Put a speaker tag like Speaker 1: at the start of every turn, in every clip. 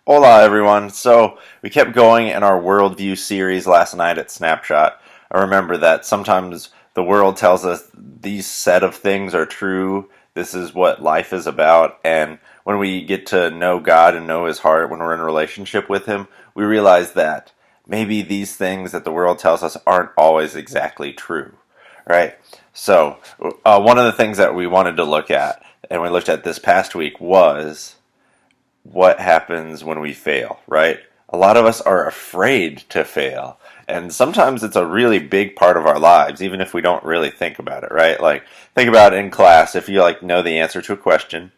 Speaker 1: Hola, everyone. So, we kept going in our worldview series last night at Snapshot. I remember that sometimes the world tells us these set of things are true, this is what life is about, and when we get to know God and know His heart, when we're in a relationship with Him, we realize that maybe these things that the world tells us aren't always exactly true, right? So, one of the things that we wanted to look at, and we looked at this past week, was what happens when we fail, right? A lot of us are afraid to fail. And sometimes it's a really big part of our lives, even if we don't really think about it, right? Like, think about in class, if you know the answer to a question,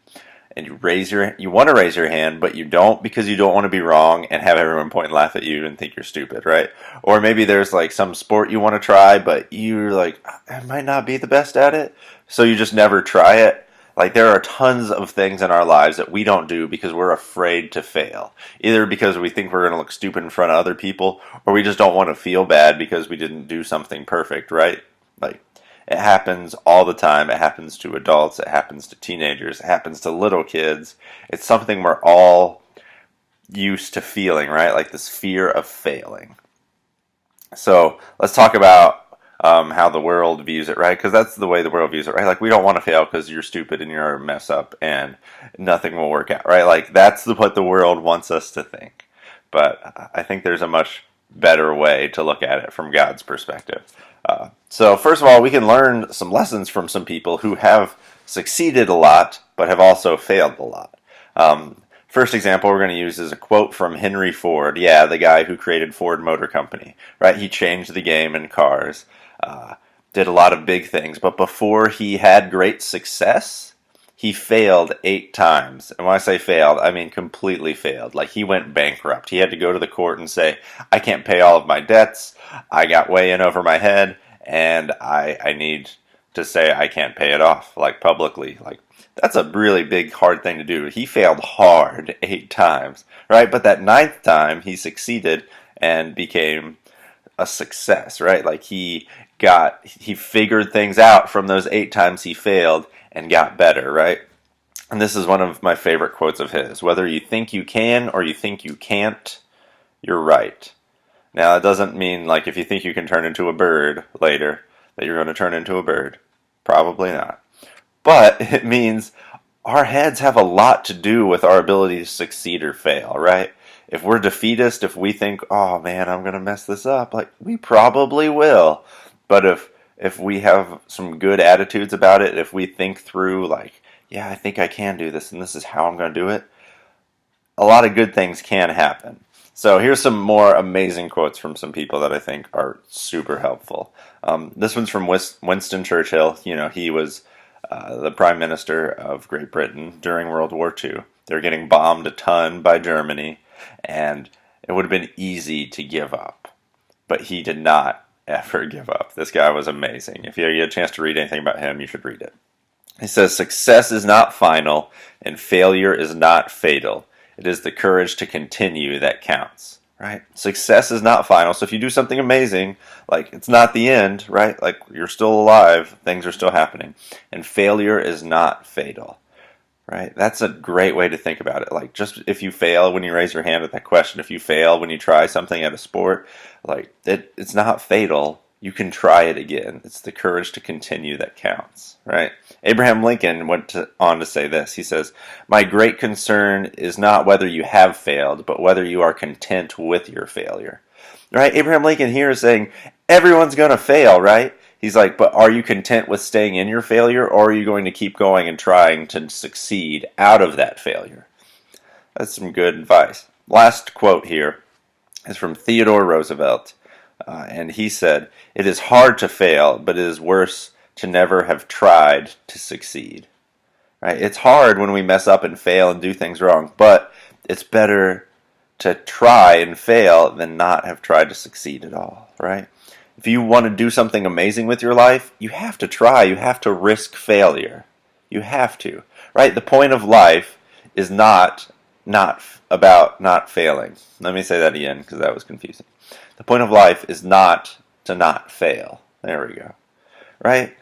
Speaker 1: and you want to raise your hand, but you don't because you don't want to be wrong and have everyone point and laugh at you and think you're stupid, right? Or maybe there's some sport you want to try, but you're like, I might not be the best at it, so you just never try it. There are tons of things in our lives that we don't do because we're afraid to fail. Either because we think we're going to look stupid in front of other people, or we just don't want to feel bad because we didn't do something perfect, right? Like, it happens all the time. It happens to adults. It happens to teenagers. It happens to little kids. It's something we're all used to feeling, right? Like this fear of failing. So let's talk about how the world views it, right? Because that's the way the world views it, right? Like, we don't want to fail because you're stupid and you're a mess up and nothing will work out, right? Like, that's what the world wants us to think. But I think there's a much better way to look at it from God's perspective. So first of all, we can learn some lessons from some people who have succeeded a lot, but have also failed a lot. First example we're going to use is a quote from Henry Ford. Yeah, the guy who created Ford Motor Company, right? He changed the game in cars, did a lot of big things, but before he had great success, he failed 8 times. And when I say failed, I mean completely failed. Like, he went bankrupt. He had to go to the court and say, I can't pay all of my debts. I got way in over my head, and I need to say I can't pay it off, publicly. That's a really big, hard thing to do. He failed hard 8 times, right? But that 9th time, he succeeded and became a success, right? He figured things out from those 8 times he failed and got better, right? And this is one of my favorite quotes of his. Whether you think you can or you think you can't, you're right. Now, it doesn't mean if you think you can turn into a bird later, that you're going to turn into a bird. Probably not. But it means our heads have a lot to do with our ability to succeed or fail, right? If we're defeatist, if we think, oh man, I'm going to mess this up, we probably will. But if we have some good attitudes about it, if we think through yeah, I think I can do this and this is how I'm going to do it, a lot of good things can happen. So here's some more amazing quotes from some people that I think are super helpful. This one's from Winston Churchill. He was the Prime Minister of Great Britain during World War II. They were getting bombed a ton by Germany, and it would have been easy to give up. But he did not ever give up. This guy was amazing. If you get a chance to read anything about him, you should read it. He says, success is not final, and failure is not fatal. It is the courage to continue that counts, right? Success is not final. So if you do something amazing, it's not the end, right? You're still alive, things are still happening. And failure is not fatal, right? That's a great way to think about it. Just if you fail when you raise your hand at that question, if you fail when you try something at a sport, it's not fatal. You can try it again. It's the courage to continue that counts, right? Abraham Lincoln went on to say this. He says, my great concern is not whether you have failed, but whether you are content with your failure. Right? Abraham Lincoln here is saying, everyone's going to fail, right? He's like, but are you content with staying in your failure, or are you going to keep going and trying to succeed out of that failure? That's some good advice. Last quote here is from Theodore Roosevelt. And he said, it is hard to fail, but it is worse to never have tried to succeed. Right? It's hard when we mess up and fail and do things wrong, but it's better to try and fail than not have tried to succeed at all, right? If you want to do something amazing with your life, you have to try. You have to risk failure. You have to, right? The point of life is not about not failing. Let me say that again because that was confusing. The point of life is not to not fail. There we go. Right?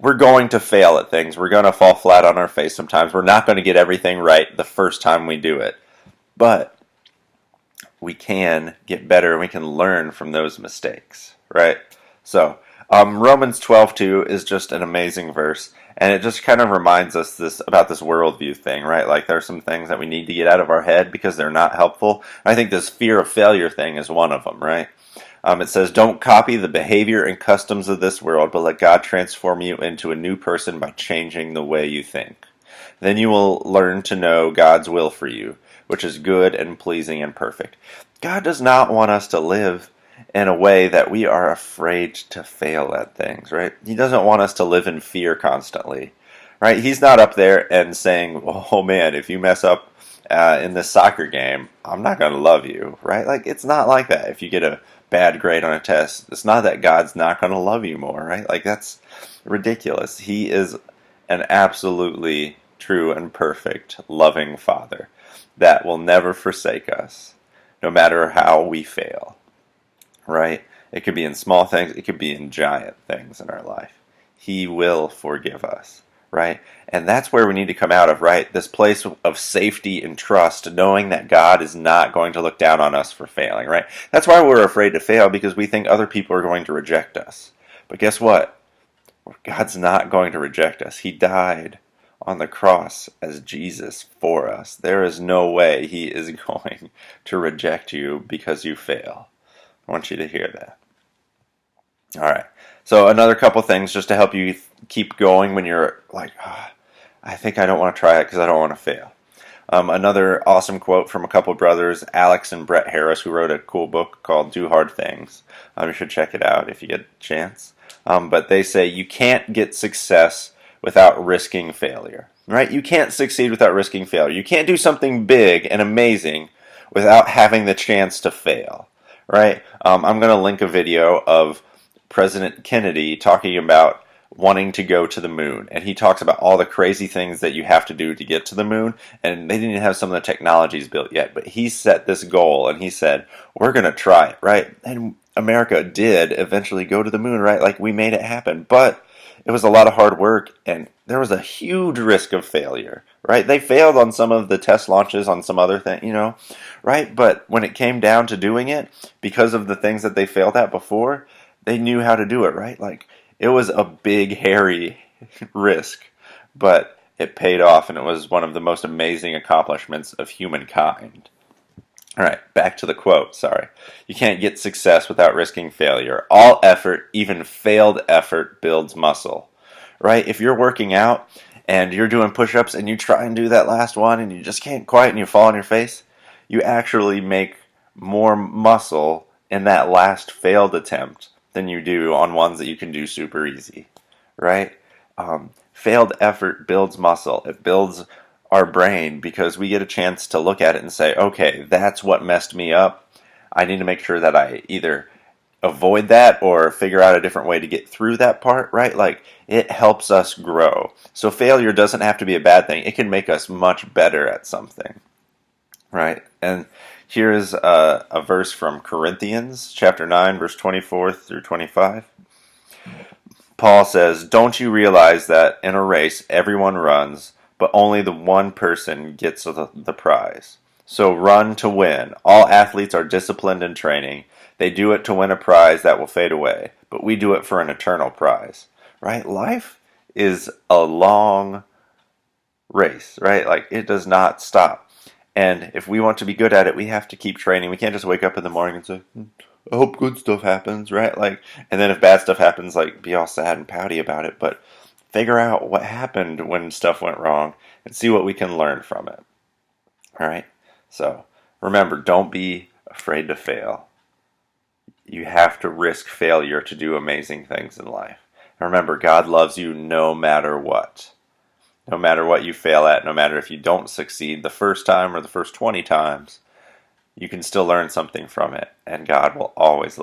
Speaker 1: We're going to fail at things. We're going to fall flat on our face sometimes. We're not going to get everything right the first time we do it. But we can get better and we can learn from those mistakes, right? So, Romans 12:2 is just an amazing verse, and it just kind of reminds us this about this worldview thing, right? Like there are some things that we need to get out of our head because they're not helpful. I think this fear of failure thing is one of them, right? It says, "Don't copy the behavior and customs of this world, but let God transform you into a new person by changing the way you think. Then you will learn to know God's will for you, which is good and pleasing and perfect." God does not want us to live in a way that we are afraid to fail at things, right? He doesn't want us to live in fear constantly, right? He's not up there and saying, "Oh man, if you mess up in this soccer game, I'm not going to love you," right? Like, it's not like that. If you get a bad grade on a test, it's not that God's not going to love you more, right? Like, that's ridiculous. He is an absolutely true and perfect loving Father that will never forsake us, no matter how we fail, right? It could be in small things, it could be in giant things in our life. He will forgive us, right? And that's where we need to come out of, right? This place of safety and trust, knowing that God is not going to look down on us for failing, right? That's why we're afraid to fail, because we think other people are going to reject us. But guess what? God's not going to reject us. He died on the cross as Jesus for us. There is no way He is going to reject you because you fail. I want you to hear that. All right. So another couple things just to help you keep going when you're like, I think I don't want to try it because I don't want to fail. Another awesome quote from a couple brothers, Alex and Brett Harris, who wrote a cool book called Do Hard Things. You should check it out if you get a chance. But they say you can't get success without risking failure, right? You can't succeed without risking failure. You can't do something big and amazing without having the chance to fail, right? I'm going to link a video of President Kennedy talking about wanting to go to the moon, and he talks about all the crazy things that you have to do to get to the moon, and they didn't even have some of the technologies built yet, but he set this goal and he said, we're going to try it, right? And America did eventually go to the moon, right? Like, we made it happen, but it was a lot of hard work, and there was a huge risk of failure, right? They failed on some of the test launches, on some other thing, right? But when it came down to doing it, because of the things that they failed at before, they knew how to do it, right? Like, it was a big, hairy risk, but it paid off, and it was one of the most amazing accomplishments of humankind. All right, back to the quote, sorry. You can't get success without risking failure. All effort, even failed effort, builds muscle, right? If you're working out and you're doing push-ups and you try and do that last one and you just can't quite and you fall on your face, you actually make more muscle in that last failed attempt than you do on ones that you can do super easy, right? Failed effort builds muscle. It builds our brain because we get a chance to look at it and say, okay, that's what messed me up. I need to make sure that I either avoid that or figure out a different way to get through that part, right? Like, it helps us grow. So failure doesn't have to be a bad thing. It can make us much better at something, right? And here's a verse from Corinthians chapter 9, verse 24 through 25. Paul says, "Don't you realize that in a race everyone runs, but only the one person gets the prize? So run to win. All athletes are disciplined in training. They do it to win a prize that will fade away, but we do it for an eternal prize." Right? Life is a long race, right? Like, it does not stop. And if we want to be good at it, we have to keep training. We can't just wake up in the morning and say, I hope good stuff happens, right? Like, and then if bad stuff happens, like, be all sad and pouty about it. But figure out what happened when stuff went wrong and see what we can learn from it. All right? So remember, don't be afraid to fail. You have to risk failure to do amazing things in life. And remember, God loves you no matter what. No matter what you fail at, no matter if you don't succeed the first time or the first 20 times, you can still learn something from it, and God will always love you.